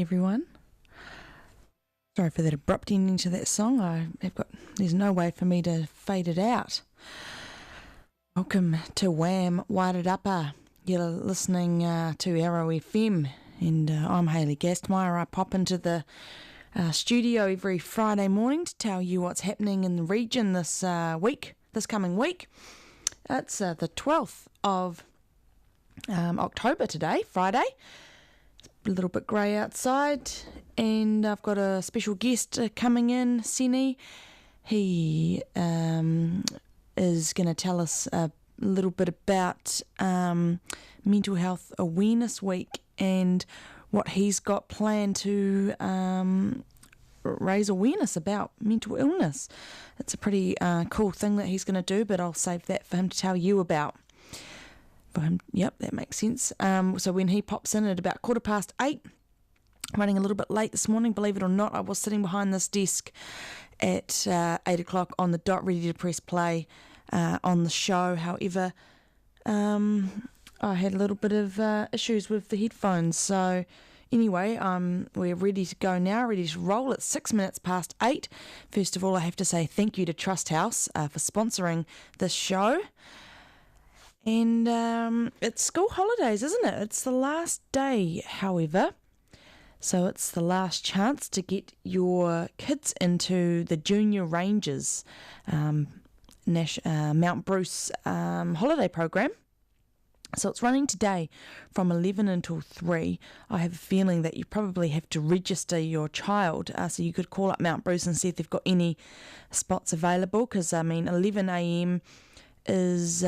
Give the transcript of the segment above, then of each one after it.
everyone. Sorry for that abrupt ending to that song. There's no way for me to fade it out. Welcome to Wham Wairarapa. You're listening to Arrow FM, and I'm Hayley Gastmeyer. I pop into the studio every Friday morning to tell you what's happening in the region this coming week. It's the 12th of October today, Friday. It's a little bit grey outside, and I've got a special guest coming in, Seni. He is going to tell us a little bit about Mental Health Awareness Week and what he's got planned to raise awareness about mental illness. It's a pretty cool thing that he's going to do, but I'll save that for him to tell you about. For him, yep, that makes sense. So when he pops in at about 8:15, running a little bit late this morning, believe it or not, I was sitting behind this desk at 8 o'clock on the dot, ready to press play on the show. However, I had a little bit of issues with the headphones, so anyway, we're ready to go now, ready to roll. It's 8:06. First of all, I have to say thank you to Trust House for sponsoring this show. And it's school holidays, isn't it? It's the last day, however. So it's the last chance to get your kids into the Junior Rangers Mount Bruce holiday program. So it's running today from 11 until 3. I have a feeling that you probably have to register your child. So you could call up Mount Bruce and see if they've got any spots available, because, 11 a.m. is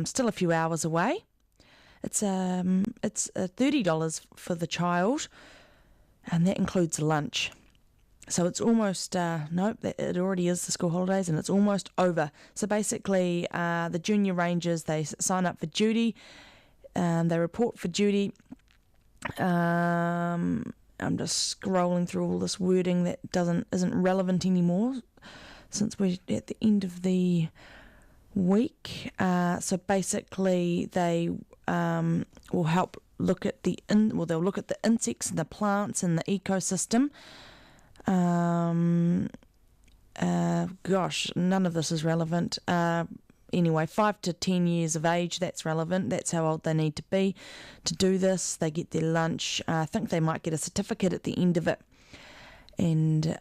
still a few hours away. It's $30 for the child, and that includes lunch. So it's almost, it already is the school holidays, and it's almost over. So basically, the Junior Rangers, they sign up for duty, they report for duty. I'm just scrolling through all this wording that isn't relevant anymore since we're at the end of the week. So basically, they will help look at they'll look at the insects and the plants and the ecosystem. None of this is relevant. Anyway, 5 to 10 years of age, that's relevant. That's how old they need to be to do this. They get their lunch. I think they might get a certificate at the end of it. And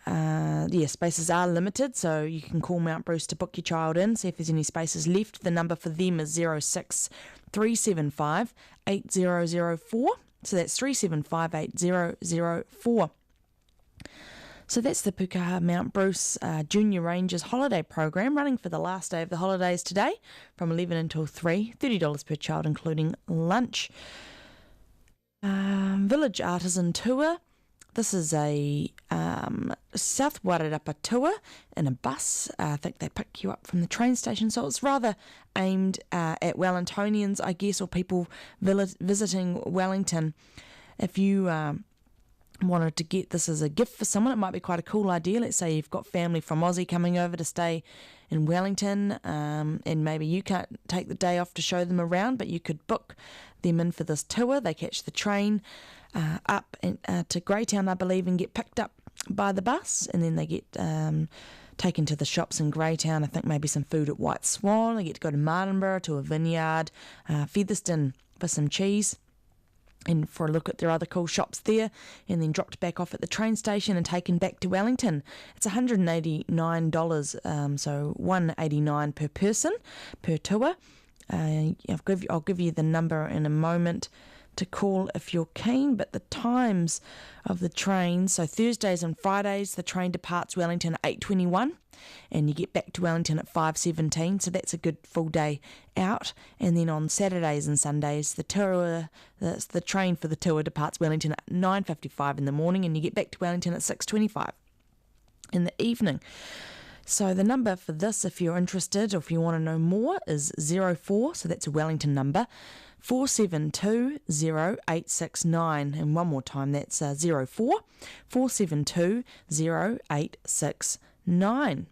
spaces are limited, so you can call Mount Bruce to book your child in, see if there's any spaces left. The number for them is 06375 8004. So that's 375 8004. So that's the Pukaha Mount Bruce Junior Rangers holiday program, running for the last day of the holidays today from 11 until 3, $30 per child, including lunch. Village Artisan Tour. This is a South Wairarapa tour in a bus. I think they pick you up from the train station, so it's rather aimed at Wellingtonians, I guess, or people visiting Wellington. If you wanted to get this as a gift for someone, it might be quite a cool idea. Let's say you've got family from Aussie coming over to stay in Wellington, and maybe you can't take the day off to show them around, but you could book them in for this tour. They catch the train up to Greytown, I believe, and get picked up by the bus, and then they get taken to the shops in Greytown. I think maybe some food at White Swan. They get to go to Martinborough, to a vineyard, Featherston for some cheese, and for a look at their other cool shops there, and then dropped back off at the train station and taken back to Wellington. It's $189, so $189 per person per tour. I'll give you the number in a moment to call if you're keen, but the times of the train, so Thursdays and Fridays, the train departs Wellington at 8:21, and you get back to Wellington at 5:17, so that's a good full day out. And then on Saturdays and Sundays, the train for the tour departs Wellington at 9:55 in the morning, and you get back to Wellington at 6:25 in the evening. So the number for this, if you're interested or if you want to know more, is 04, so that's a Wellington number, 472 0869. And one more time, that's 04 472 0869.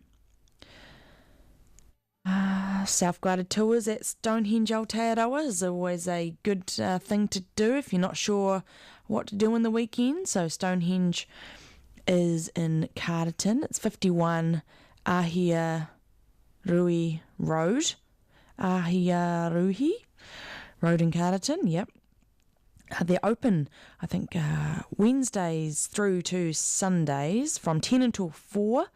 Self-guided tours at Stonehenge Aotearoa is always a good thing to do if you're not sure what to do in the weekend. So Stonehenge is in Carterton. It's 51 Ahia Rui Road. Ahia Ruhi Road in Carterton, yep. They're open, I think, Wednesdays through to Sundays from 10 until 4.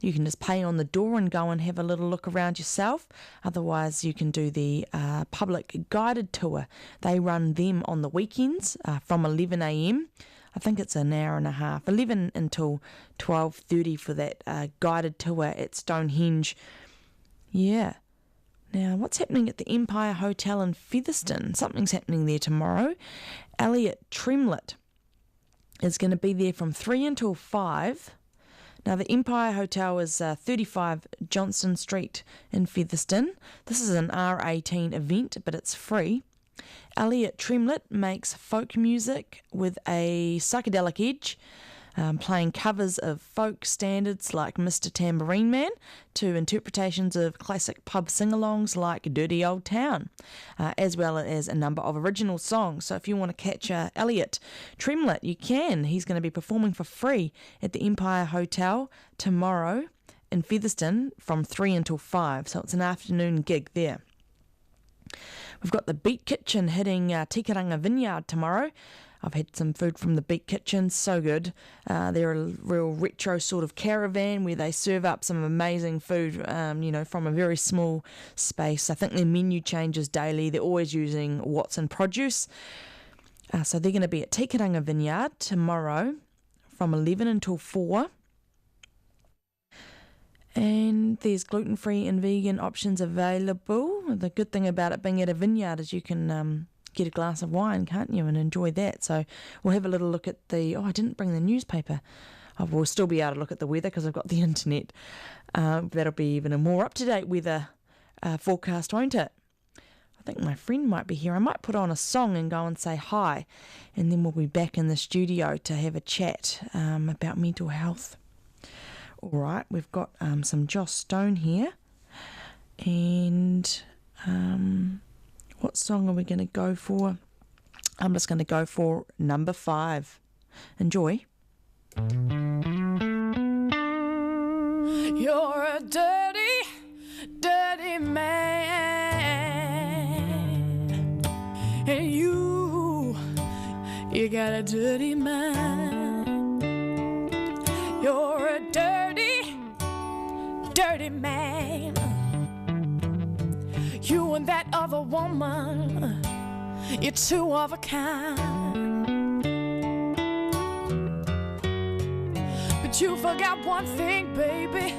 You can just pay on the door and go and have a little look around yourself. Otherwise, you can do the public guided tour. They run them on the weekends from 11 a.m. I think it's an hour and a half, 11 until 12:30 for that guided tour at Stonehenge. Yeah. Now, what's happening at the Empire Hotel in Featherston? Something's happening there tomorrow. Elliot Tremlett is going to be there from 3 until 5. Now, the Empire Hotel is 35 Johnston Street in Featherston. This is an R18 event, but it's free. Elliot Tremlett makes folk music with a psychedelic edge, playing covers of folk standards like Mr. Tambourine Man to interpretations of classic pub sing-alongs like Dirty Old Town, as well as a number of original songs. So if you want to catch Elliot Tremlett, you can. He's going to be performing for free at the Empire Hotel tomorrow in Featherston from 3 until 5. So it's an afternoon gig there. We've got the Beat Kitchen hitting Tikaranga Vineyard tomorrow. I've had some food from the Beat Kitchen, so good. They're a real retro sort of caravan where they serve up some amazing food, from a very small space. I think their menu changes daily. They're always using Watson produce. So they're going to be at Tikaranga Vineyard tomorrow from 11 until 4. And there's gluten-free and vegan options available. The good thing about it being at a vineyard is you can get a glass of wine, can't you, and enjoy that. So we'll have a little look at the... I didn't bring the newspaper. We'll still be able to look at the weather because I've got the internet. That'll be even a more up-to-date weather forecast, won't it? I think my friend might be here. I might put on a song and go and say hi, and then we'll be back in the studio to have a chat about mental health. All right, we've got some Joss Stone here. And what song are we going to go for? I'm just going to go for number 5. Enjoy. You're a dirty, dirty man. And you got a dirty mind. You're a dirty, dirty man. You and that other woman, you're two of a kind. But you forgot one thing, baby,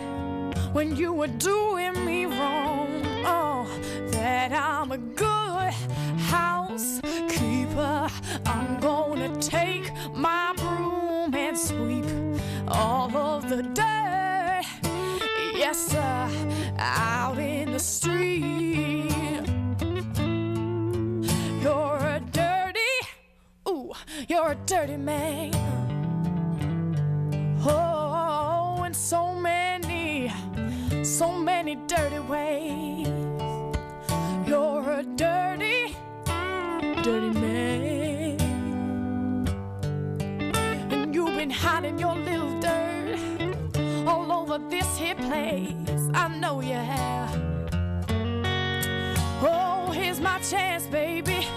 when you were doing me wrong. Oh, that I'm a good housekeeper. I'm gonna take my broom and sweep all of the dirt, yes sir, out in the street. You're a dirty man. Oh, in so many dirty ways. You're a dirty, dirty man. And you've been hiding your little dirt all over this here place. I know you have. Oh, here's my chance, baby,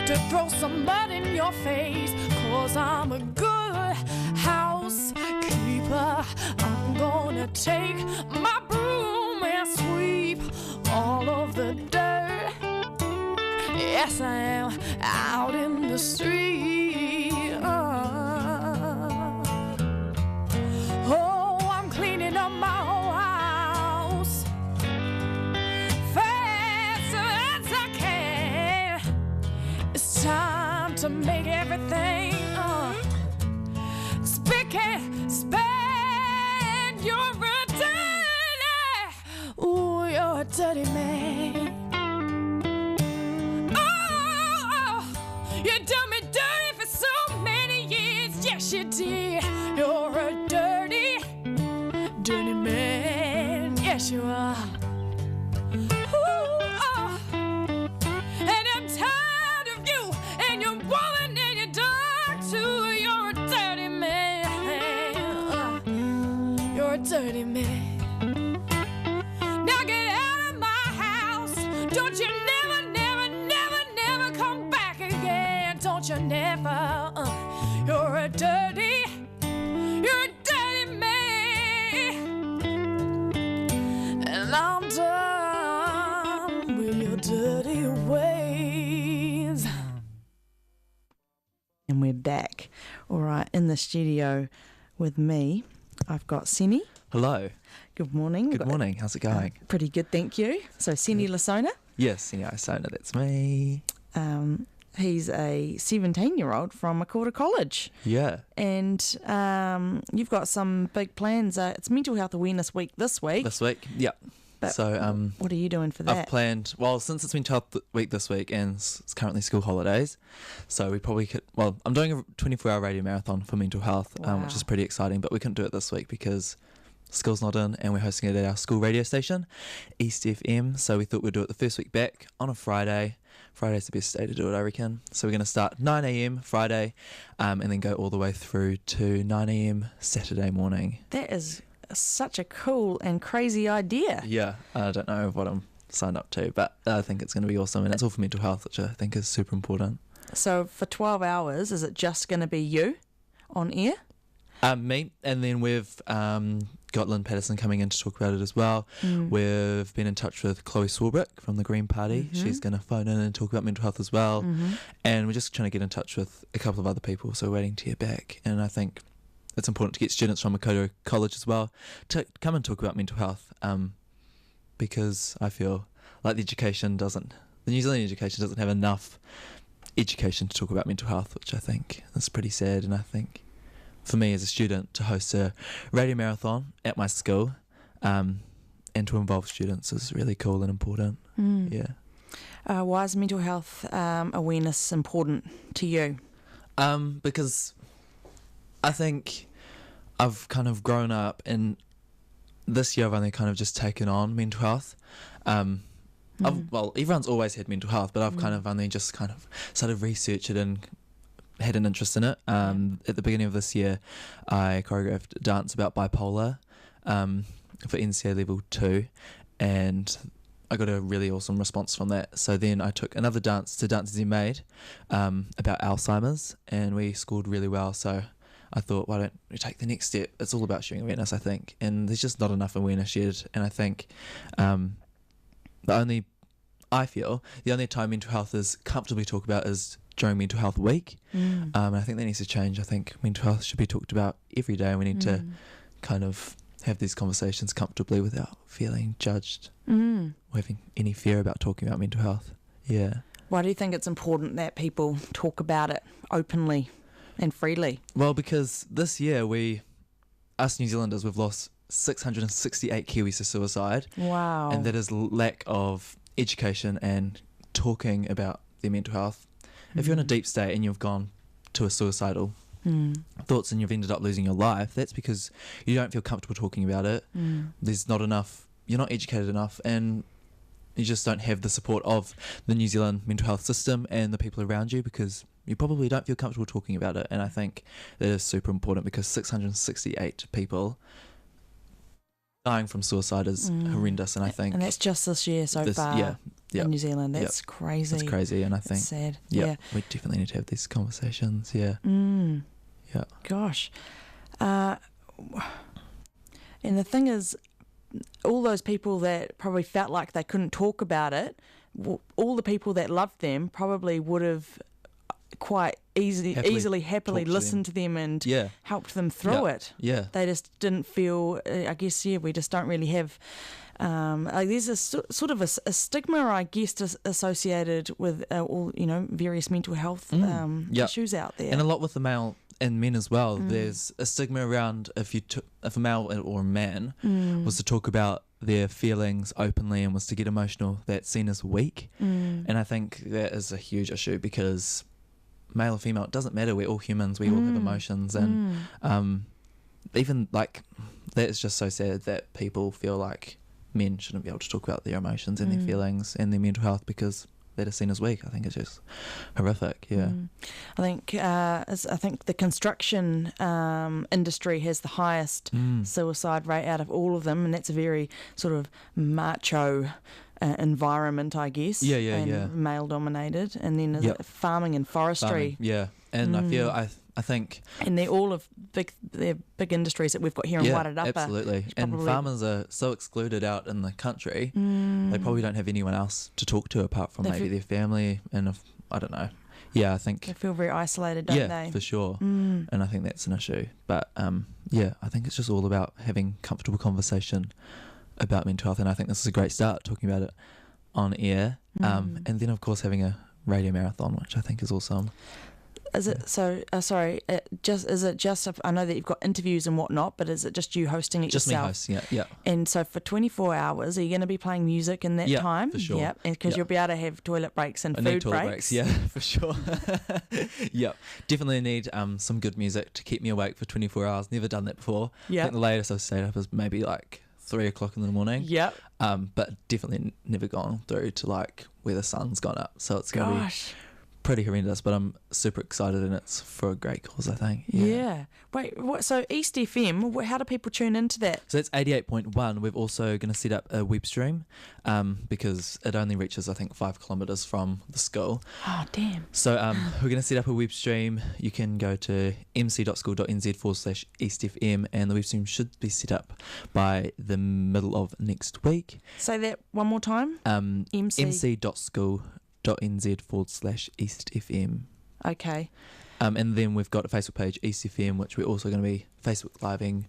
to throw some mud in your face, 'cause I'm a good housekeeper. I'm gonna take my broom and sweep all of the dirt, yes I am, out in the street. Oh, I'm cleaning up my whole house fast as I can. It's time to make everything spick and span. You're a dirty, ooh, you're a dirty man. Oh, you done me dirty for so many years. Yes, you did. You're a dirty, dirty man. Yes, you are. Ooh, oh. And I'm tired of you and your woman dirty man. Now get out of my house. Don't you never, never, never, never come back again. Don't you never. You're a dirty man. And I'm done with your dirty ways. And we're back. All right, in the studio with me, I've got Seni. Hello. Good morning. Good morning. How's it going? Pretty good, thank you. So Seni Lasona, Yes, Seni Isona, that's me. he's a 17-year-old from Makota College. Yeah. And you've got some big plans. It's Mental Health Awareness Week this week. This week? Yeah. But So what are you doing for that? I've planned, well, since it's Mental Health Week this week and it's currently school holidays, so we probably could, well, I'm doing a 24-hour radio marathon for mental health, which is pretty exciting, but we couldn't do it this week because school's not in and we're hosting it at our school radio station, East FM, so we thought we'd do it the first week back on a Friday. Friday's the best day to do it, I reckon. So we're going to start 9 a.m. Friday and then go all the way through to 9 a.m. Saturday morning. That is such a cool and crazy idea. Yeah, I don't know what I'm signed up to, but I think it's going to be awesome, and it's all for mental health, which I think is super important. So for 12 hours, is it just going to be you on air? Me, and then we've got Lynn Patterson coming in to talk about it as well. We've been in touch with Chloe Swarbrick from the Green Party. She's going to phone in and talk about mental health as well. And we're just trying to get in touch with a couple of other people, so we're waiting to hear back. And I think it's important to get students from Makota College as well to come and talk about mental health, because I feel like the New Zealand education doesn't have enough education to talk about mental health, which I think is pretty sad. And I think for me as a student to host a radio marathon at my school and to involve students is really cool and important. Yeah. Why is mental health awareness important to you? Because I think I've kind of grown up, and this year I've only kind of just taken on mental health. Well, everyone's always had mental health, but I've kind of only just kind of started researching it and had an interest in it. At the beginning of this year, I choreographed a dance about bipolar for NCA Level 2, and I got a really awesome response from that. So then I took another dance to Dances You Made about Alzheimer's, and we scored really well. So I thought, why don't we take the next step? It's all about sharing awareness, I think, and there's just not enough awareness yet. And I think I feel the only time mental health is comfortably talked about is during Mental Health Week. And I think that needs to change. I think mental health should be talked about every day, and we need to kind of have these conversations comfortably without feeling judged or having any fear about talking about mental health. Yeah. Why do you think it's important that people talk about it openly and freely? Well, because this year us New Zealanders, we've lost 668 Kiwis to suicide. Wow. And that is lack of education and talking about their mental health. If you're in a deep state and you've gone to a suicidal thoughts and you've ended up losing your life, that's because you don't feel comfortable talking about it. There's not enough, you're not educated enough, and you just don't have the support of the New Zealand mental health system and the people around you, because you probably don't feel comfortable talking about it. And I think that is super important, because 668 people dying from suicide is horrendous. And I think, and that's just this year so far. Yeah, in New Zealand. That's crazy. It's crazy, and I think it's sad. Yeah, we definitely need to have these conversations. Yeah. Yeah. Gosh. And the thing is, all those people that probably felt like they couldn't talk about it, all the people that loved them probably would have quite happily listened to them and helped them through it. Yeah. They just didn't feel, I guess, we just don't really have, there's a sort of a stigma, I guess, associated with all, various mental health issues out there. And a lot with the male and men as well. There's a stigma around if a male or a man was to talk about their feelings openly and was to get emotional, that's seen as weak. And I think that is a huge issue, because male or female, it doesn't matter, we're all humans, we all have emotions, and even like that is just so sad that people feel like men shouldn't be able to talk about their emotions and their feelings and their mental health, because that are seen as weak. I think it's just horrific. Yeah. I think the construction industry has the highest suicide rate out of all of them, and that's a very sort of macho environment, I guess. And male dominated, and then is it farming and forestry. And I feel I think, and they're all of they're big industries that we've got here in Wairarapa. Absolutely. And farmers are so excluded out in the country. They probably don't have anyone else to talk to apart from maybe their family, and if, I don't know. Yeah, I think they feel very isolated, don't they? Yeah, for sure. And I think that's an issue. But I think it's just all about having comfortable conversation about mental health, and I think this is a great start, talking about it on air. And then of course having a radio marathon, which I think is awesome. Is it so? Sorry, is it just? I know that you've got interviews and whatnot, but is it just you hosting it just yourself? Just me hosting it, yeah. And so for 24 hours, are you going to be playing music in that time? For sure. Yeah, because you'll be able to have toilet breaks and I food need toilet breaks. Yeah, for sure. Yeah, definitely need some good music to keep me awake for 24 hours. Never done that before. Yeah, I think the latest I've stayed up is maybe like 3 o'clock in the morning. Yep. But definitely never gone through to like where the sun's gone up. So it's going to be pretty horrendous, but I'm super excited, and it's for a great cause, I think. Yeah. Wait, what? So East FM, how do people tune into that? So it's 88.1. We're also going to set up a web stream because it only reaches, I think, 5 kilometres from the school. Oh, damn. So we're going to set up a web stream. You can go to mc.school.nz/EastFM, and the web stream should be set up by the middle of next week. Say that one more time. mc.school.nz/EastFM. Okay. And then we've got a Facebook page, East FM, which we're also going to be Facebook living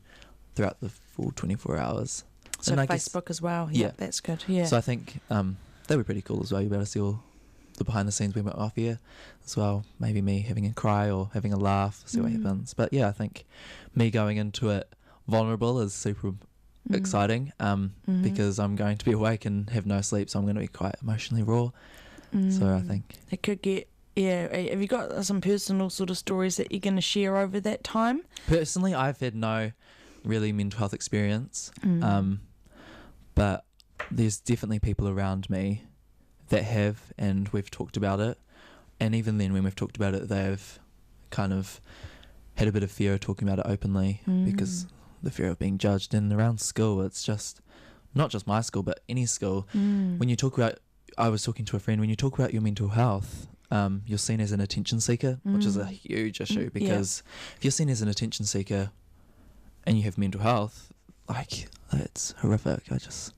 throughout the full 24 hours. So and Facebook as well. Yeah, that's good. Yeah. So I think that'd be pretty cool as well. You'll be able to see all the behind the scenes we went off here as well. Maybe me having a cry or having a laugh, see what happens. But yeah, I think me going into it vulnerable is super exciting because I'm going to be awake and have no sleep, so I'm going to be quite emotionally raw. So I think it could get. Yeah, have you got some personal sort of stories that you're going to share over that time? Personally, I've had no really mental health experience, but there's definitely people around me that have, and we've talked about it. And even then, when we've talked about it, they've kind of had a bit of fear of talking about it openly because the fear of being judged. And around school, it's just not just my school, but any school. When you talk about, I was talking to a friend, when you talk about your mental health, you're seen as an attention seeker, which is a huge issue because if you're seen as an attention seeker and you have mental health, like, it's horrific. It's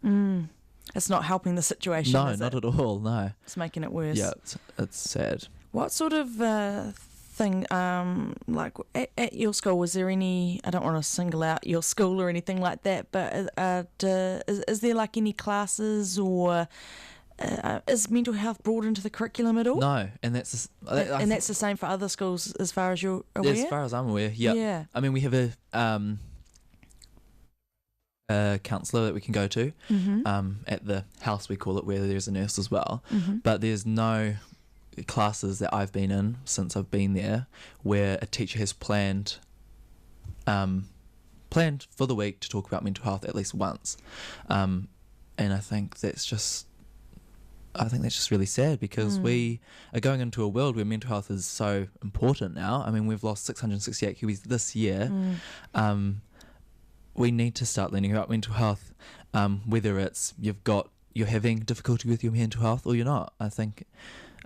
not helping the situation. No, not at all. No, it's making it worse. Yeah, it's sad. What sort of thing, like at your school, was there any? I don't want to single out your school or anything like that, but is there like any classes or? Is mental health brought into the curriculum at all? No, and that's the same for other schools as far as you're aware? As far as I'm aware, yeah. I mean, we have a counsellor that we can go to at the house, we call it, where there's a nurse as well. But there's no classes that I've been in since I've been there where a teacher has planned for the week to talk about mental health at least once. And I think that's just really sad because we are going into a world where mental health is so important now. I mean, we've lost 668 Kiwis this year. We need to start learning about mental health, whether it's you're having difficulty with your mental health or you're not. I think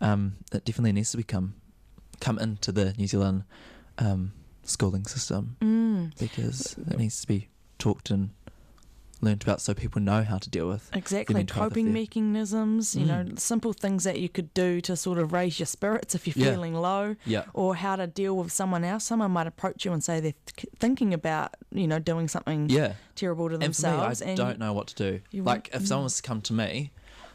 it definitely needs to come into the New Zealand schooling system because it needs to be talked and learned about so people know how to deal with coping mechanisms, you know, simple things that you could do to sort of raise your spirits if you're feeling low, or how to deal with someone else. Someone might approach you and say they're thinking about, you know, doing something terrible to themselves. And for me, I don't know what to do. Like if someone was to come to me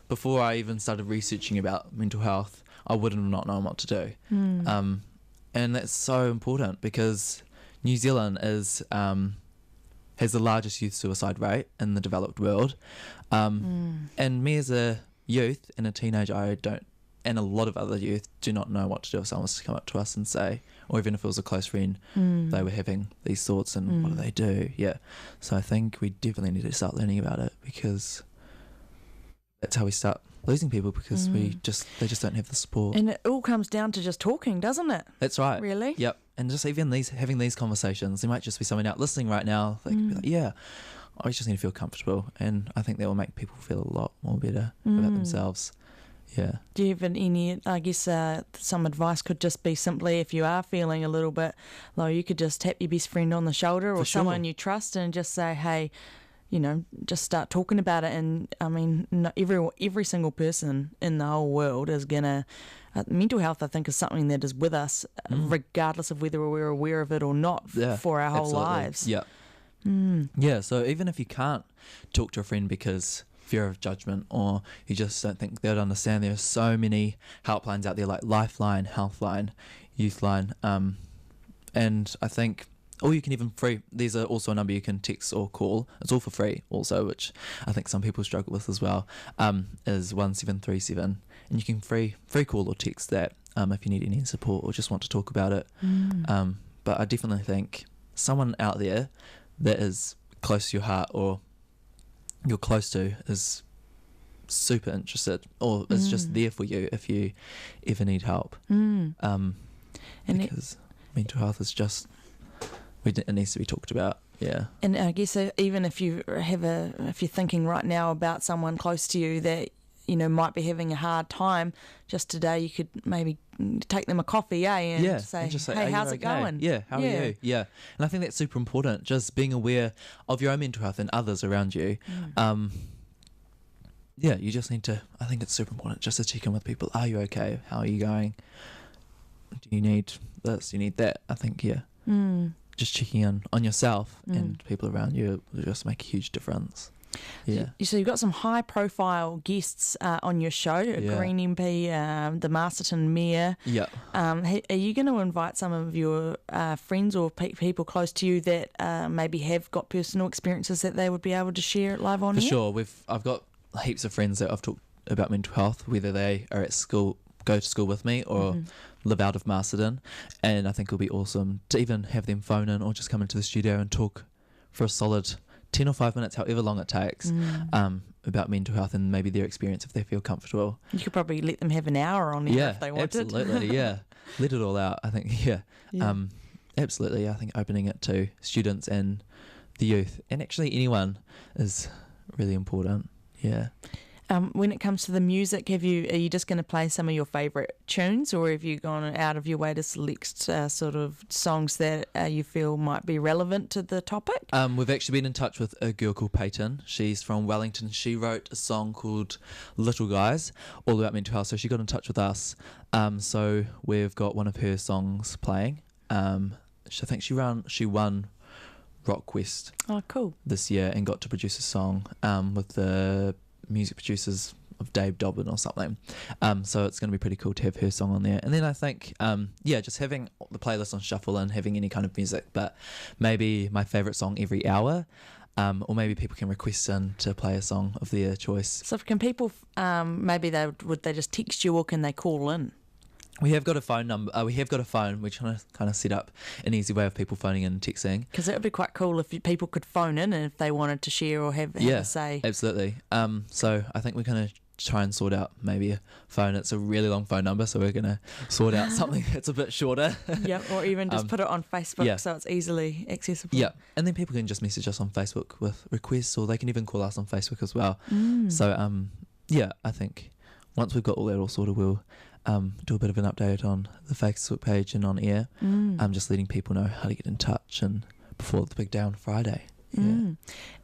before I even started researching about mental health, I would have not known what to do. And that's so important because New Zealand has the largest youth suicide rate in the developed world. And me as a youth and a teenager, and a lot of other youth do not know what to do if someone was to come up to us and say, or even if it was a close friend, they were having these thoughts and what do they do? Yeah. So I think we definitely need to start learning about it because that's how we start losing people because they just don't have the support. And it all comes down to just talking, doesn't it? That's right. Really? Yep. And just even having these conversations, there might just be someone out listening right now. They could be like, yeah, I just need to feel comfortable. And I think that will make people feel a lot more better about themselves. Yeah. Do you have any, I guess some advice could just be simply if you are feeling a little bit low, you could just tap your best friend on the shoulder or someone you trust and just say, hey, you know, just start talking about it. And I mean, every single person in the whole world is going to, mental health I think is something that is with us regardless of whether we're aware of it or not for our whole lives. Yeah. Yeah, so even if you can't talk to a friend because fear of judgment or you just don't think they'd understand, there are so many helplines out there like Lifeline, Healthline, Youthline, and I think, or you can even there's also a number you can text or call, it's all for free also, which I think some people struggle with as well, is 1737, and you can free call or text that if you need any support or just want to talk about it. But I definitely think someone out there that is close to your heart or you're close to is super interested or is just there for you if you ever need help. Because mental health is just, it needs to be talked about. Yeah. And I guess even if you're thinking right now about someone close to you that, you know, might be having a hard time, just today you could maybe take them a coffee, and say, hey, how's it going? Yeah, how are you? Yeah. And I think that's super important, just being aware of your own mental health and others around you. Yeah, you just need to, I think it's super important just to check in with people. Are you okay? How are you going? Do you need this? Do you need that? I think, just checking in on yourself and people around you will just make a huge difference. Yeah. So you've got some high-profile guests on your show, Green MP, the Masterton Mayor. Yeah. Are you going to invite some of your friends or people close to you that maybe have got personal experiences that they would be able to share live on For air? sure. I've got heaps of friends that I've talked about mental health, whether they are at school, go to school with me, or live out of Masterton, and I think it'll be awesome to even have them phone in or just come into the studio and talk for a solid 10 or 5 minutes, however long it takes, about mental health and maybe their experience if they feel comfortable. You could probably let them have an hour on air if they wanted. Absolutely, yeah. Let it all out, I think, absolutely. I think opening it to students and the youth, and actually anyone, is really important, yeah. When it comes to the music, are you just going to play some of your favourite tunes, or have you gone out of your way to select sort of songs that you feel might be relevant to the topic? We've actually been in touch with a girl called Peyton. She's from Wellington. She wrote a song called Little Guys, all about mental health, so she got in touch with us. So we've got one of her songs playing. I think she won Rock West this year and got to produce a song with the music producers of Dave Dobbin or something, so it's going to be pretty cool to have her song on there. And then I think just having the playlist on shuffle and having any kind of music, but maybe my favourite song every hour, or maybe people can request in to play a song of their choice. So can people maybe would they just text you or can they call in? We have got a phone number. We have got a phone. We're trying to kind of set up an easy way of people phoning in and texting. Because it would be quite cool if people could phone in and if they wanted to share or have a say. Absolutely. So I think we're going to try and sort out maybe a phone. It's a really long phone number, so we're going to sort out something that's a bit shorter. Or even just put it on Facebook so it's easily accessible. Yeah, and then people can just message us on Facebook with requests, or they can even call us on Facebook as well. So I think once we've got all that all sorted, we'll do a bit of an update on the Facebook page and on air. Just letting people know how to get in touch and before the big day on Friday. Yeah.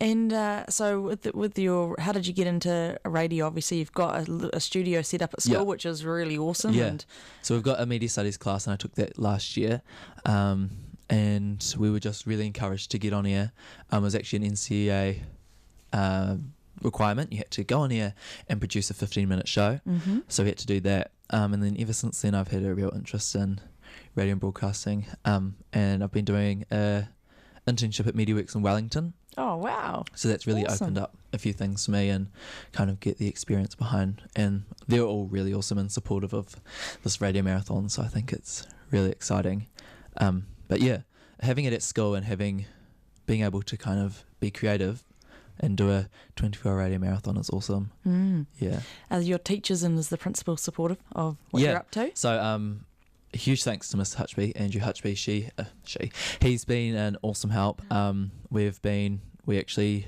And so with your, how did you get into radio? Obviously you've got a studio set up at school, which is really awesome. Yeah. So we've got a media studies class and I took that last year. And we were just really encouraged to get on air. It was actually an NCEA requirement. You had to go on air and produce a 15-minute show. So we had to do that. And then ever since then I've had a real interest in radio and broadcasting. And I've been doing a internship at MediaWorks in Wellington. Oh, wow. So that's really opened up a few things for me and kind of get the experience behind. And they're all really awesome and supportive of this radio marathon. So I think it's really exciting. But yeah, having it at school and being able to kind of be creative and do a 24-hour radio marathon is awesome. Yeah. Are your teachers and is the principal supportive of what Yeah. you're up to? So huge thanks to Mr. Hutchby, Andrew Hutchby. He's been an awesome help. We actually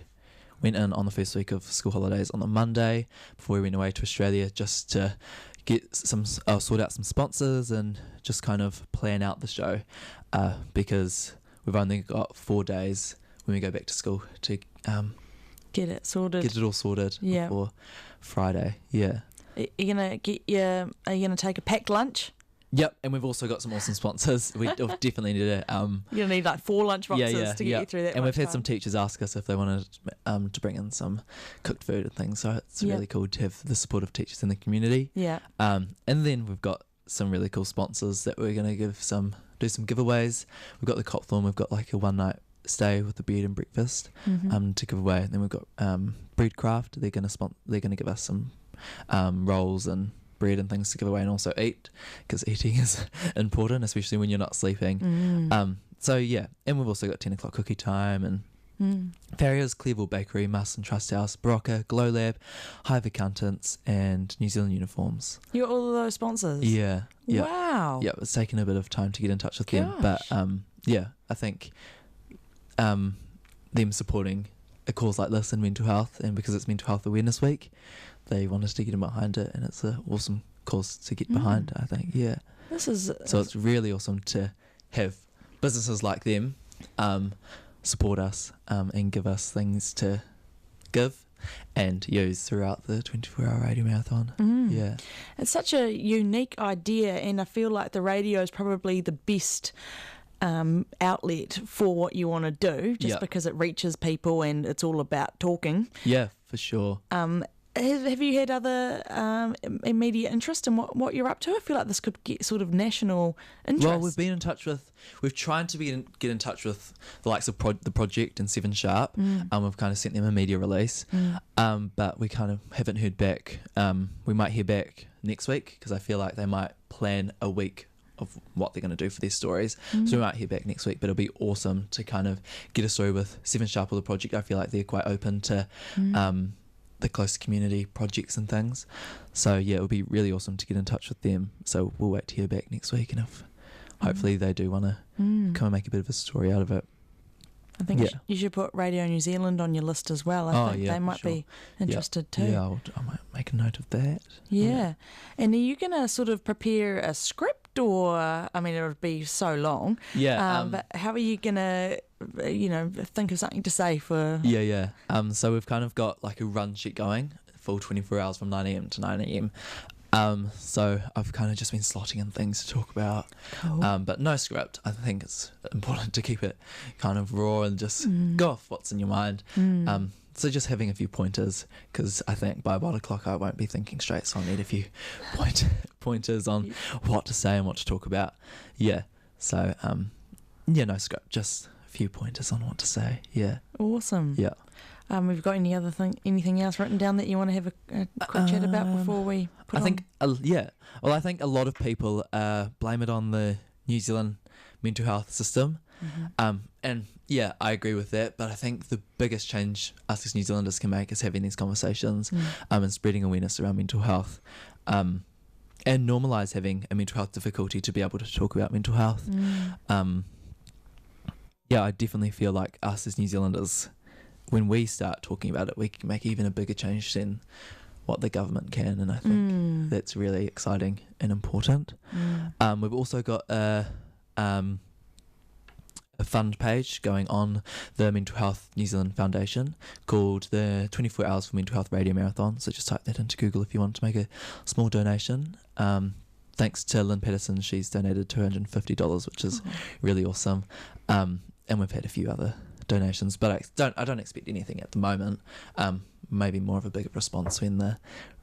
went in on the first week of school holidays on the Monday before we went away to Australia, just to get sort out some sponsors and just kind of plan out the show, because we've only got 4 days when we go back to school to Get it sorted. get it all sorted Yeah. before Friday. Yeah. Are you gonna take a packed lunch? Yep, and we've also got some awesome sponsors. We definitely need to. You're gonna need like 4 lunch boxes to get you through that. And we've had much some time. teachers ask us if they wanted to bring in some cooked food and things. So it's Yeah. really cool to have the support of teachers in the community. Yeah. And then we've got some really cool sponsors that we're going to do some giveaways. We've got the Copthorne. We've got like a 1-night stay with the bed and breakfast to give away. And then we've got Breedcraft. They're going to give us some rolls and bread and things to give away and also eat, because eating is important, especially when you're not sleeping. So yeah, and we've also got 10 o'clock cookie time and Farrier's, Clearville Bakery, Marston Trust House, Barocca, Glow Lab, Hive Accountants, and New Zealand Uniforms. You got all of those sponsors? Yeah. Wow. Yeah, it's taken a bit of time to get in touch with them, but yeah, I think them supporting a cause like this in mental health, and because it's Mental Health Awareness Week, they wanted to get in behind it, and it's an awesome cause to get behind, I think. Yeah. So it's really awesome to have businesses like them support us and give us things to give and use throughout the 24-hour radio marathon. Yeah. It's such a unique idea, and I feel like the radio is probably the best outlet for what you want to do, just because it reaches people and it's all about talking. Yeah, for sure. Have you had other immediate interest in what you're up to? I feel like this could get sort of national interest. Well, we've tried to get in touch with the likes of the Project and 7 Sharp. We've kind of sent them a media release, but we kind of haven't heard back. We might hear back next week, because I feel like they might plan a week of what they're going to do for their stories. So we might hear back next week, but it'll be awesome to kind of get a story with 7 Sharp or the Project. I feel like they're quite open to the close community projects and things. So yeah, it would be really awesome to get in touch with them. So we'll wait to hear back next week, and if hopefully they do want to come and make a bit of a story out of it. I think you should put Radio New Zealand on your list as well. I think they might be interested too. Yeah, I might make a note of that. Yeah. And are you going to sort of prepare a script, or, I mean, it would be so long. Yeah. But how are you going to, think of something to say for... Yeah. So we've kind of got like a run sheet going, full 24 hours from 9 a.m. to 9 a.m. So I've kind of just been slotting in things to talk about, but no script. I think it's important to keep it kind of raw and just go off what's in your mind. So just having a few pointers, because I think by about o'clock I won't be thinking straight, so I'll need a few pointers on what to say and what to talk about. Yeah. So no script, just a few pointers on what to say. Yeah. Awesome. Yeah. Have you got anything else written down that you want to have a quick chat about before we put I think I think a lot of people blame it on the New Zealand mental health system, and yeah, I agree with that. But I think the biggest change us as New Zealanders can make is having these conversations and spreading awareness around mental health, and normalise having a mental health difficulty to be able to talk about mental health. Yeah, I definitely feel like us as New Zealanders, when we start talking about it, we can make even a bigger change than what the government can, and I think that's really exciting and important. We've also got a fund page going on the Mental Health New Zealand Foundation called the 24 Hours for Mental Health Radio Marathon, so just type that into Google if you want to make a small donation. Thanks to Lynn Patterson, she's donated $250, which is really awesome, and we've had a few other donations, but I don't expect anything at the moment. Maybe more of a bigger response when the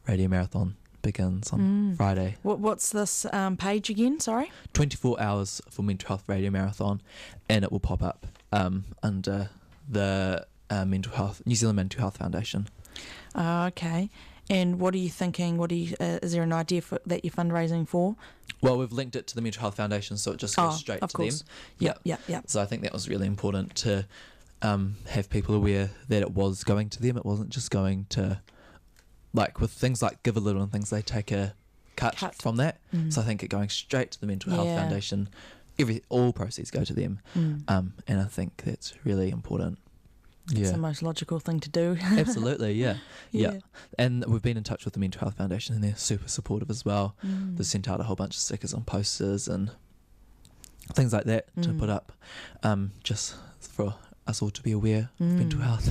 radio marathon begins on Friday. What's this page again? Sorry. 24 Hours for Mental Health Radio Marathon, and it will pop up under the New Zealand Mental Health Foundation. Okay. And what are you thinking? Is there an idea that you're fundraising for? Well, we've linked it to the Mental Health Foundation, so it just goes straight to them. Yep. So I think that was really important to have people aware that it was going to them. It wasn't just going to, like with things like Give a Little and things, they take a cut. From that. So I think it going straight to the Mental Health Foundation, all proceeds go to them. And I think that's really important. It's the most logical thing to do. Absolutely, yeah. And we've been in touch with the Mental Health Foundation, and they're super supportive as well. They've sent out a whole bunch of stickers on posters and things like that to put up, just for us all to be aware of mental health.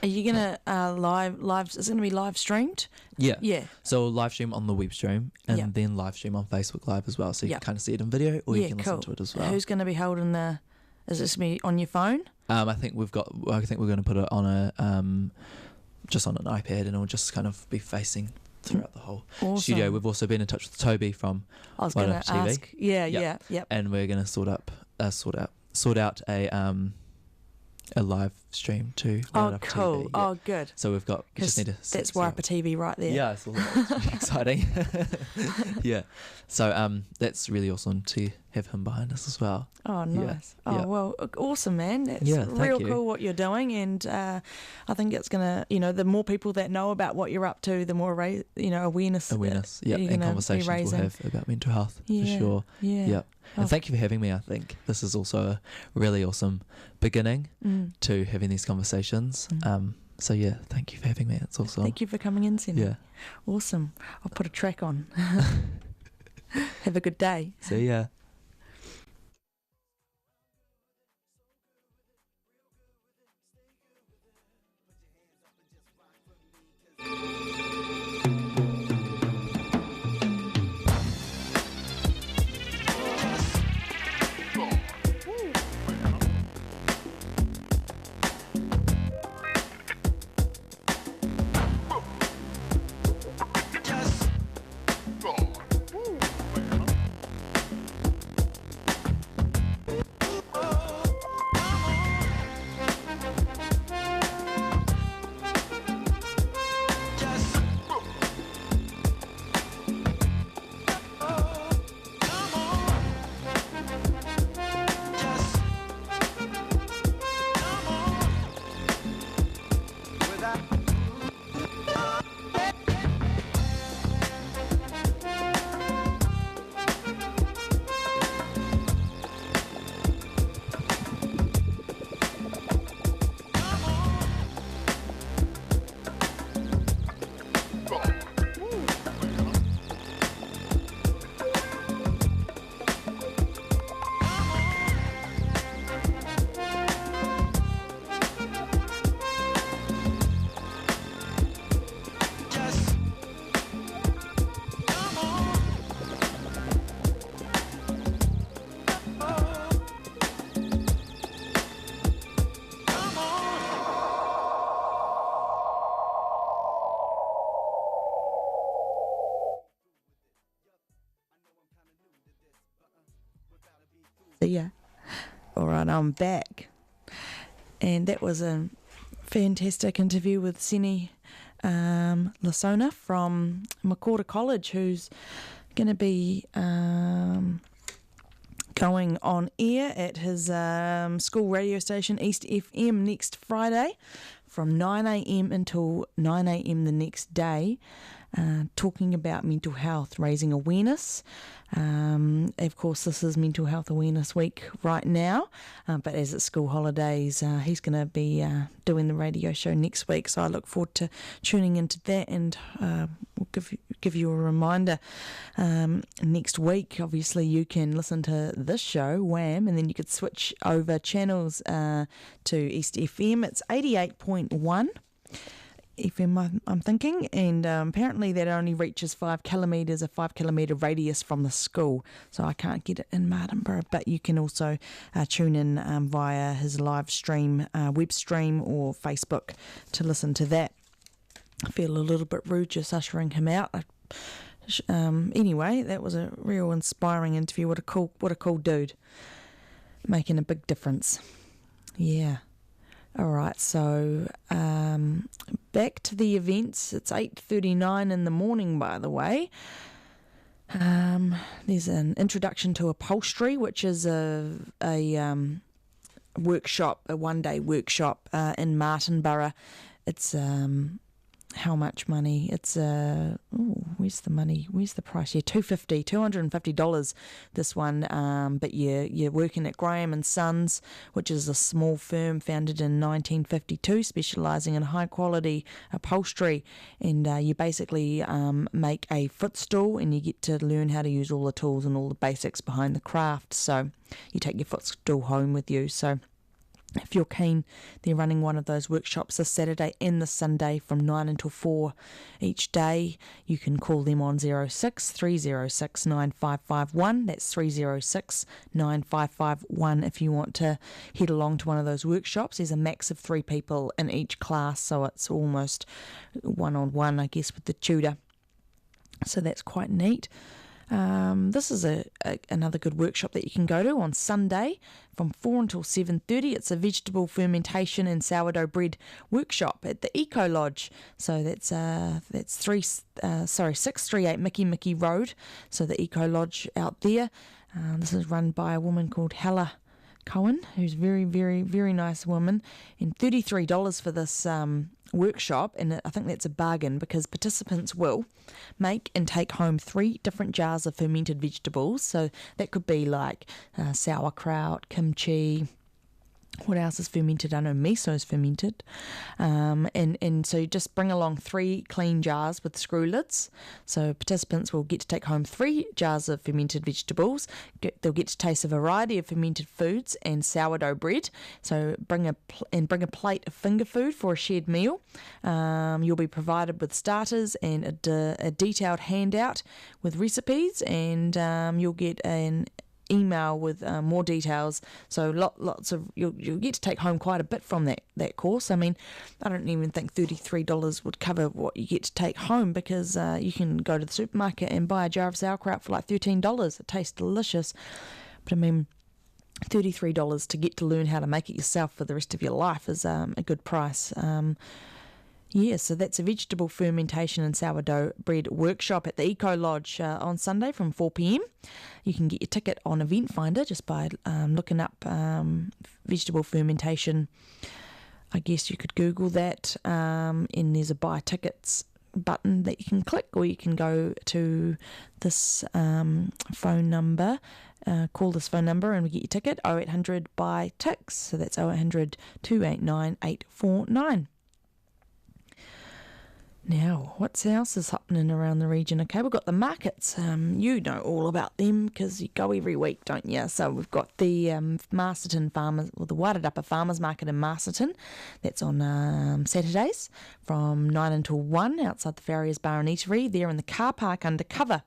Are you gonna live? Is it gonna be live streamed? Yeah. So live stream on the web stream, and then live stream on Facebook Live as well. So you can kind of see it in video, or you can listen to it as well. Who's gonna be holding the? Is this gonna be on your phone? I think we're going to put it on a just on an iPad, and it'll just kind of be facing throughout the whole studio. We've also been in touch with Toby from I was going to ask. Yeah. And we're going to sort out a live stream too. Oh, cool. TV, Oh, good. So we've got. We just need to. That's Wairarapa TV right there. Yeah, it's all exciting. Yeah. So that's really awesome to have him behind us as well. Oh, nice. Well, awesome, man. That's thank real you. cool what you're doing, and I think it's gonna, the more people that know about what you're up to, the more awareness. And conversations we'll have about mental health for sure. Yeah. And thank you for having me. I think this is also a really awesome beginning to having these conversations. So thank you for having me. It's awesome. Thank you for coming in, Simi. Yeah. Awesome. I'll put a track on. Have a good day. See ya. Yeah. All right, I'm back. And that was a fantastic interview with Sini Lasona from Makora College, who's going to be going on air at his school radio station, East FM, next Friday from 9 a.m. until 9 a.m. the next day, talking about mental health, raising awareness. Of course, this is Mental Health Awareness Week right now, but as it's school holidays, he's going to be doing the radio show next week, so I look forward to tuning into that, and we'll give you a reminder next week. Obviously, you can listen to this show, Wham, and then you could switch over channels to East FM. It's 88.1 FM, I'm thinking, and apparently that only reaches 5 kilometres, a 5 kilometre radius from the school, so I can't get it in Martinborough, but you can also tune in via his live stream, web stream, or Facebook to listen to that. I feel a little bit rude just ushering him out. Anyway, that was a real inspiring interview. What a cool dude, making a big difference. Yeah. All right, so back to the events. It's 8:39 in the morning, by the way. There's an introduction to upholstery, which is a workshop, a one-day workshop in Martinborough. It's how much money? It's where's the money? Where's the price? Yeah, $250 this one. But you're working at Graham and Sons, which is a small firm founded in 1952, specialising in high quality upholstery. And you basically make a footstool, and you get to learn how to use all the tools and all the basics behind the craft. So you take your footstool home with you. So if you're keen, they're running one of those workshops this Saturday and this Sunday from 9 until 4 each day. You can call them on 06 306 9551. That's 306 9551 if you want to head along to one of those workshops. There's a max of 3 people in each class, so it's almost one-on-one, I guess, with the tutor. So that's quite neat. This is another good workshop that you can go to on Sunday from 4 until 7:30. It's a vegetable fermentation and sourdough bread workshop at the Eco Lodge. So that's 638 Mickey Road. So the Eco Lodge out there. This is run by a woman called Hella Cohen, who's very, very, very nice woman, and $33 for this workshop, and I think that's a bargain because participants will make and take home 3 different jars of fermented vegetables. So that could be like sauerkraut, kimchi. What else is fermented? I know miso is fermented. And so you just bring along 3 clean jars with screw lids. So participants will get to take home 3 jars of fermented vegetables. They'll get to taste a variety of fermented foods and sourdough bread. So bring a plate of finger food for a shared meal. You'll be provided with starters and a detailed handout with recipes, and you'll get an email with more details. So lots of you'll get to take home quite a bit from that course. I mean, I don't even think $33 would cover what you get to take home, because you can go to the supermarket and buy a jar of sauerkraut for like $13. It tastes delicious, but I mean, $33 to get to learn how to make it yourself for the rest of your life is a good price. Yeah, so that's a vegetable fermentation and sourdough bread workshop at the Eco Lodge on Sunday from 4 p.m. You can get your ticket on Event Finder just by looking up vegetable fermentation. I guess you could Google that, and there's a buy tickets button that you can click, or you can go to this phone number, call this phone number and we get your ticket, 0800 buy tix. So that's 0800 289 849. Now, what else is happening around the region? Okay, we've got the markets. You know all about them because you go every week, don't you? So we've got the Masterton Farmers, or the Wairarapa Farmers Market in Masterton. That's on Saturdays from 9 until 1 outside the Farriers Bar and Eatery. There in the car park undercover.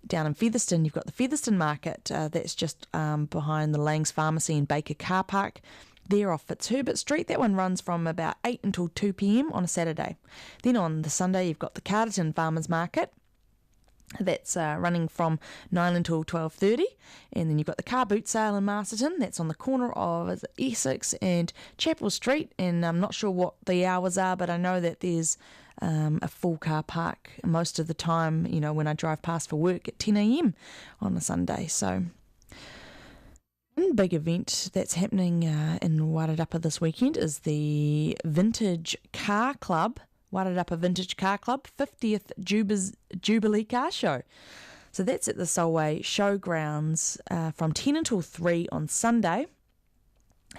Down in Featherston, you've got the Featherston Market. That's just behind the Lang's Pharmacy and Baker car park. There off Fitzherbert Street. That one runs from about 8 until 2 p.m. on a Saturday. Then on the Sunday, you've got the Carterton Farmers Market. That's running from 9 until 12:30. And then you've got the car boot sale in Masterton. That's on the corner of Essex and Chapel Street. And I'm not sure what the hours are, but I know that there's a full car park most of the time, you know, when I drive past for work at 10 a.m. on a Sunday. So one big event that's happening in Wairarapa this weekend is the Vintage Car Club, Wairarapa Vintage Car Club 50th Jubilee Car Show. So that's at the Solway Showgrounds from 10 until 3 on Sunday.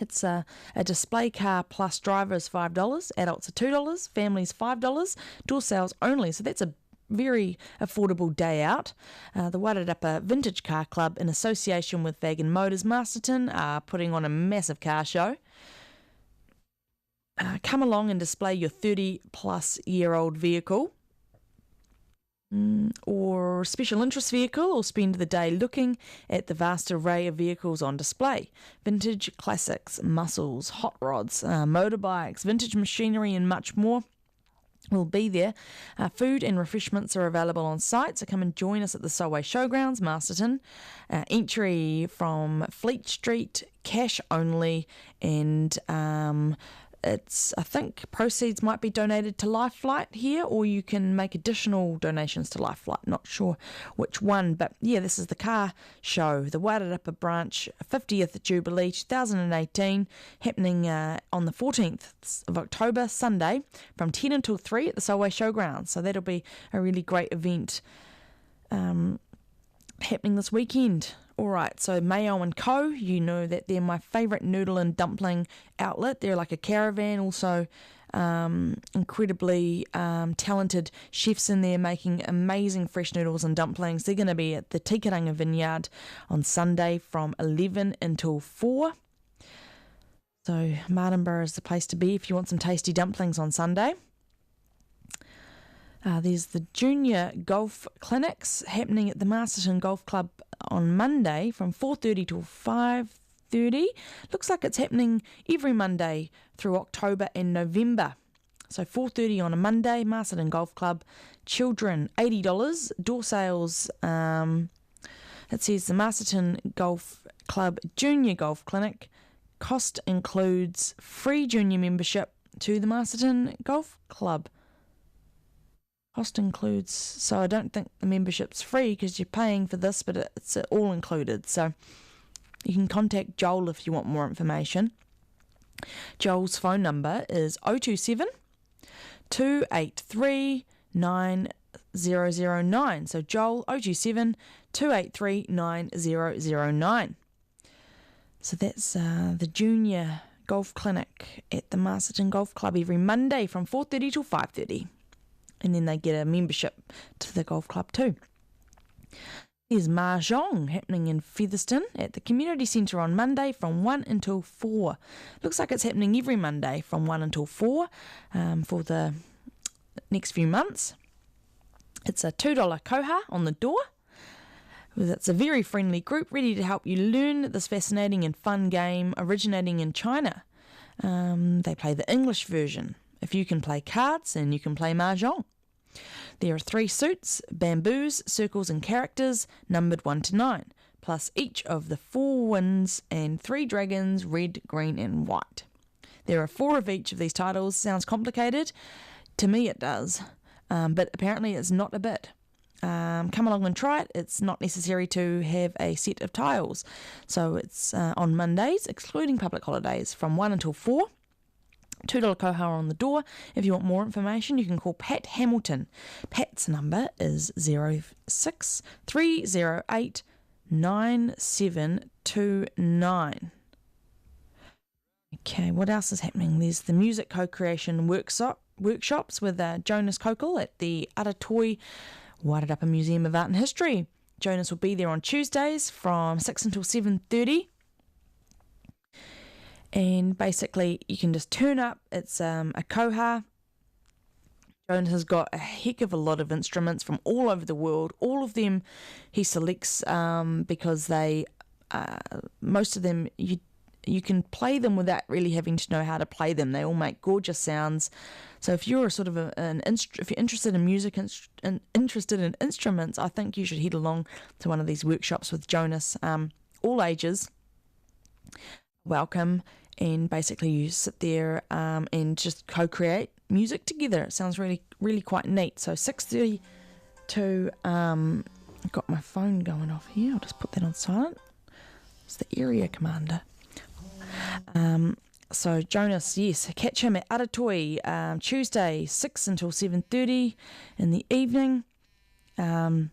It's a display car plus driver is $5, adults are $2, families $5, door sales only. So that's a very affordable day out. The Wairarapa Vintage Car Club, in association with Wagon Motors Masterton, are putting on a massive car show. Come along and display your 30-plus-year-old vehicle or special interest vehicle, or spend the day looking at the vast array of vehicles on display. Vintage classics, muscles, hot rods, motorbikes, vintage machinery and much more will be there. Food and refreshments are available on site, so come and join us at the Solway Showgrounds, Masterton. Entry from Fleet Street, cash only, and I think proceeds might be donated to Life Flight here, or you can make additional donations to Life Flight. Not sure which one, but yeah, this is the car show, the Wairarapa Branch 50th Jubilee 2018, happening on the 14th of October, Sunday, from 10 until 3 at the Solway Showgrounds. So that'll be a really great event happening this weekend. Alright, so Mayo & Co., you know that they're my favourite noodle and dumpling outlet. They're like a caravan, also incredibly talented chefs in there making amazing fresh noodles and dumplings. They're going to be at the Tikaranga Vineyard on Sunday from 11 until 4. So Martinborough is the place to be if you want some tasty dumplings on Sunday. There's the junior golf clinics happening at the Masterton Golf Club on Monday from 4:30 till 5:30. Looks like it's happening every Monday through October and November. So 4:30 on a Monday, Masterton Golf Club. Children, $80. Door sales, it says the Masterton Golf Club Junior Golf Clinic. Cost includes free junior membership to the Masterton Golf Club. Cost includes, so I don't think the membership's free because you're paying for this, but it's all included. So you can contact Joel if you want more information. Joel's phone number is 027 283 9009. So Joel, 027 283 9009. So that's the junior golf clinic at the Masterton Golf Club every Monday from 4:30 till 5:30. And then they get a membership to the golf club too. There's Mahjong happening in Featherston at the community centre on Monday from 1 until 4. Looks like it's happening every Monday from 1 until 4 for the next few months. It's a $2 koha on the door. It's a very friendly group ready to help you learn this fascinating and fun game originating in China. They play the English version. If you can play cards, then you can play Mahjong. There are 3 suits, bamboos, circles and characters, numbered 1 to 9, plus each of the 4 winds and 3 dragons, red, green and white. There are 4 of each of these titles. Sounds complicated. To me it does, but apparently it's not a bit. Come along and try it. It's not necessary to have a set of tiles. So it's on Mondays, excluding public holidays, from 1 until 4. $2 koha on the door. If you want more information, you can call Pat Hamilton. Pat's number is 06308 9729. Okay, what else is happening? There's the music co-creation workshops with Jonas Kokol at the Aratoi Wairarapa Museum of Art and History. Jonas will be there on Tuesdays from 6 until 7:30. And basically, you can just turn up. It's a koha. Jonas has got a heck of a lot of instruments from all over the world. All of them he selects because they, most of them, you can play them without really having to know how to play them. They all make gorgeous sounds. So if you're if you're interested in music and interested in instruments, I think you should head along to one of these workshops with Jonas. All ages, welcome. And basically you sit there and just co-create music together. It sounds really, really quite neat. So 6:30 to, I've got my phone going off here. I'll just put that on silent. It's the area commander. So Jonas, yes, catch him at Aratoi Tuesday, 6 until 7:30 in the evening. All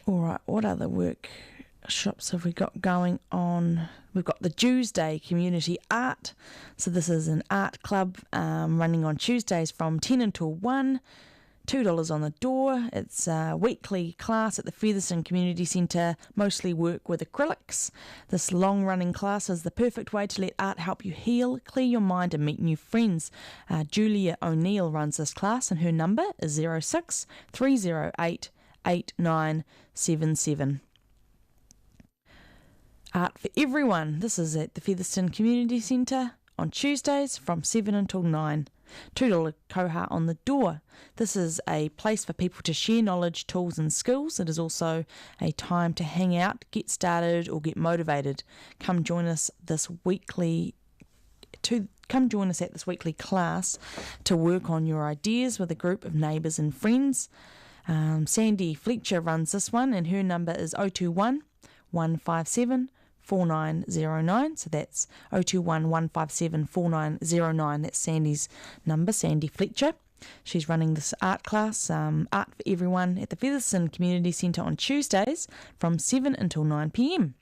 right, what other workshops have we got going on? We've got the Tuesday Community Art. So this is an art club running on Tuesdays from 10 until 1. $2 on the door. It's a weekly class at the Featherston Community Centre, mostly work with acrylics. This long-running class is the perfect way to let art help you heal, clear your mind and meet new friends. Julia O'Neill runs this class and her number is 06 308 8977. Art for everyone. This is at the Featherston Community Centre on Tuesdays from 7 until 9. $2 koha on the door. This is a place for people to share knowledge, tools and skills. It is also a time to hang out, get started or get motivated. Come join us this weekly come join us at this weekly class to work on your ideas with a group of neighbours and friends. Sandy Fletcher runs this one, and her number is 021 157 4909. So that's 021 157 4909. That's Sandy's number, Sandy Fletcher. She's running this art class, Art for Everyone, at the Featherston Community Centre on Tuesdays from 7 until 9 p.m.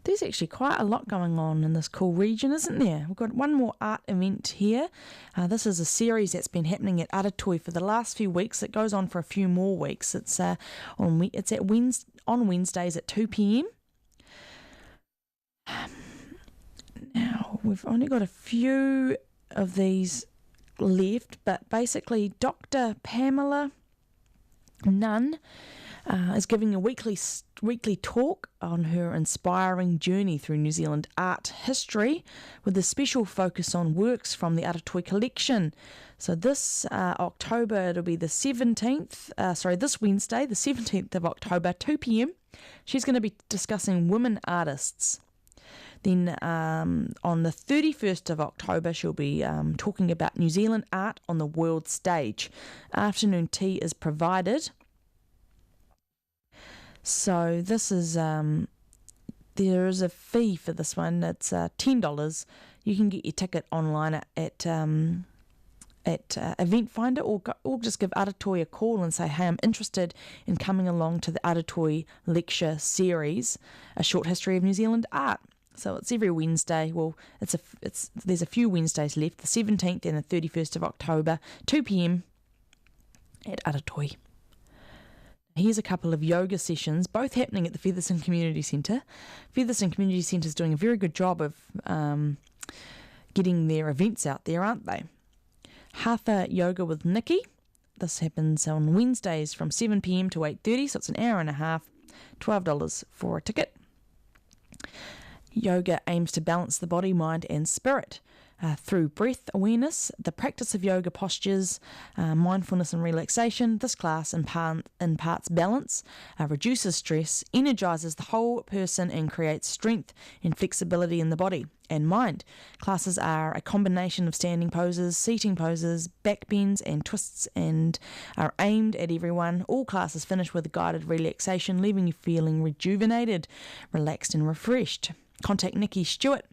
There's actually quite a lot going on in this cool region, isn't there? We've got one more art event here. This is a series that's been happening at Aratoi for the last few weeks. It goes on for a few more weeks. It's on Wednesdays at 2 p.m. Now, we've only got a few of these left, but basically Dr. Pamela Nunn is giving a weekly talk on her inspiring journey through New Zealand art history, with a special focus on works from the Aratoi collection. So this October, it'll be the 17th, this Wednesday, the 17th of October, 2 p.m. She's going to be discussing women artists. Then on the 31st of October, she'll be talking about New Zealand art on the world stage. Afternoon tea is provided. So this is, there is a fee for this one. It's $10. You can get your ticket online at Event Finder, or just give Aratoi a call and say, hey, I'm interested in coming along to the Aratoi lecture series, A Short History of New Zealand Art. So it's every Wednesday. Well, there's a few Wednesdays left, the 17th and the 31st of October, 2 p.m. at Aratoi. Here's a couple of yoga sessions, both happening at the Featherston Community Centre. Featherston Community Centre is doing a very good job of getting their events out there, aren't they? Hatha Yoga with Nikki. This happens on Wednesdays from 7 p.m. to 8:30, so it's an hour and a half, $12 for a ticket. Yoga aims to balance the body, mind and spirit through breath awareness, the practice of yoga postures, mindfulness and relaxation. This class imparts balance, reduces stress, energizes the whole person and creates strength and flexibility in the body and mind. Classes are a combination of standing poses, seating poses, back bends and twists, and are aimed at everyone. All classes finish with a guided relaxation, leaving you feeling rejuvenated, relaxed and refreshed. Contact Nikki Stewart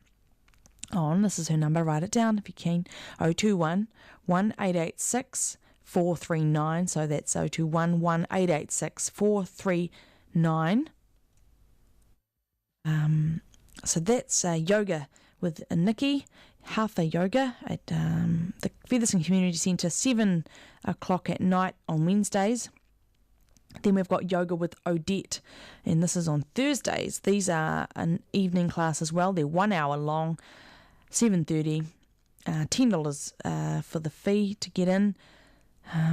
on, this is her number, write it down if you can, 021 1886 439. So that's 021 1886 439. So that's yoga with Nikki, Hatha Yoga at the Featherston Community Centre, 7 o'clock at night on Wednesdays. Then we've got yoga with Odette, and this is on Thursdays. These are an evening class as well. They're 1 hour long, 7:30, $10 for the fee to get in.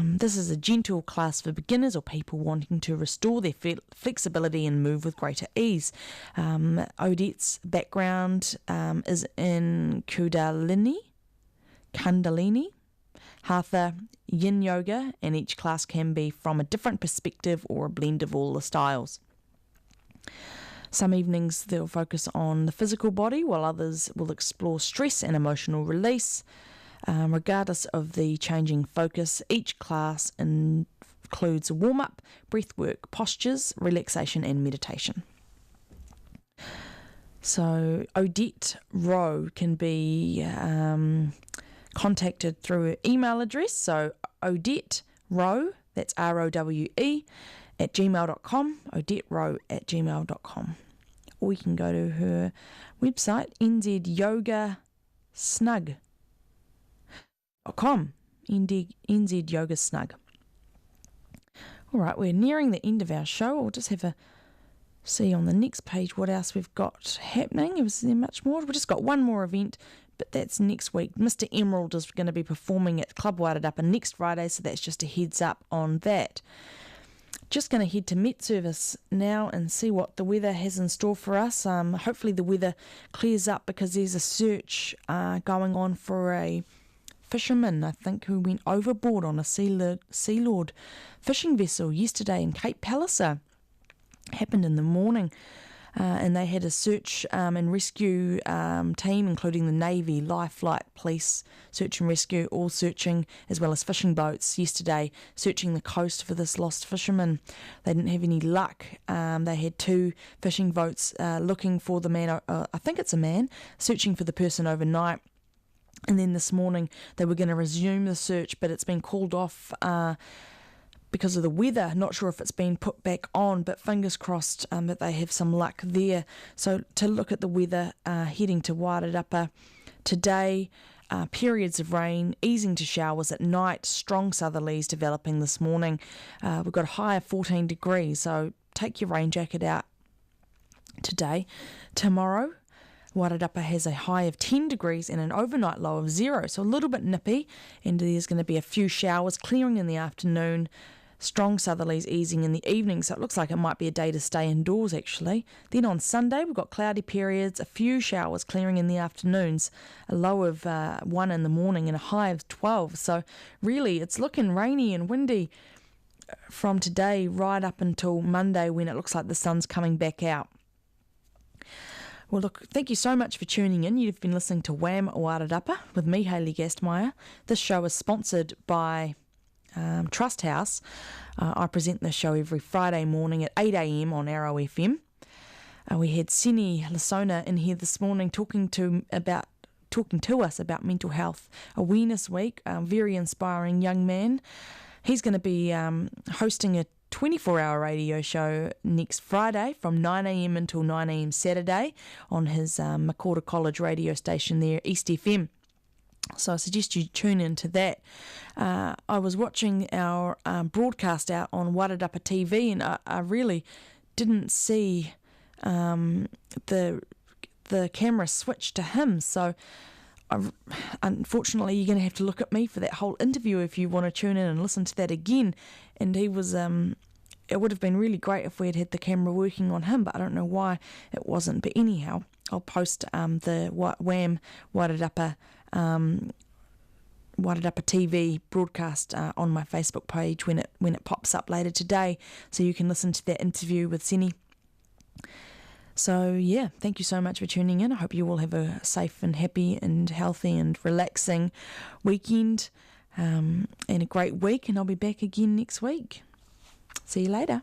This is a gentle class for beginners or people wanting to restore their flexibility and move with greater ease. Odette's background is in Kundalini, Hatha, Yin Yoga, and each class can be from a different perspective or a blend of all the styles. Some evenings they'll focus on the physical body, while others will explore stress and emotional release. Regardless of the changing focus, each class includes warm-up, breathwork, postures, relaxation and meditation. So Odette Rowe can be contacted through her email address, so Odette Rowe, that's ROWE, at gmail.com, odetterowe@gmail.com. Or you can go to her website, nzyogasnug.com, nzyogasnug. All right, we're nearing the end of our show. I'll just have a see on the next page what else we've got happening. Is there much more? We've just got one more event, but that's next week. Mr. Emerald is going to be performing at Club Wairarapa next Friday, so that's just a heads up on that. Just going to head to Met Service now and see what the weather has in store for us. Hopefully the weather clears up, because there's a search going on for a fisherman, I think, who went overboard on a Sea Lord fishing vessel yesterday in Cape Palliser. Happened in the morning. and they had a search and rescue team, including the Navy, Life Flight, Police, Search and Rescue, all searching, as well as fishing boats yesterday, searching the coast for this lost fisherman. They didn't have any luck. They had 2 fishing boats looking for the man, I think it's a man, searching for the person overnight. And then this morning they were going to resume the search, but it's been called off because of the weather. Not sure if it's been put back on, but fingers crossed that they have some luck there. So to look at the weather, heading to Wairarapa today, periods of rain, easing to showers at night, strong southerlies developing this morning. We've got a high of 14 degrees, so take your rain jacket out today. Tomorrow, Wairarapa has a high of 10 degrees and an overnight low of 0, so a little bit nippy, and there's going to be a few showers clearing in the afternoon, strong southerlies easing in the evening, so it looks like it might be a day to stay indoors actually. Then on Sunday we've got cloudy periods, a few showers clearing in the afternoons, a low of 1 in the morning and a high of 12, so really it's looking rainy and windy from today right up until Monday when it looks like the sun's coming back out. Well, look, thank you so much for tuning in. You've been listening to Wham Wairarapa with me, Hayley Gastmeyer. This show is sponsored by Trust House. I present this show every Friday morning at 8 a.m. on Arrow FM. We had Sini Lasona in here this morning talking to us about Mental Health Awareness Week. Very inspiring young man. He's going to be hosting a 24-hour radio show next Friday from 9 a.m. until 9 a.m. Saturday on his Makota College radio station there, East FM. So I suggest you tune into that. I was watching our broadcast out on Wairarapa TV, and I really didn't see the camera switch to him. So unfortunately, you're going to have to look at me for that whole interview if you want to tune in and listen to that again. And he was, it would have been really great if we had had the camera working on him, but I don't know why it wasn't. But anyhow, I'll post the Wham Wairarapa TV broadcast on my Facebook page when it pops up later today, so you can listen to that interview with Sini. So yeah, thank you so much for tuning in. I hope you all have a safe and happy and healthy and relaxing weekend and a great week, and I'll be back again next week. See you later.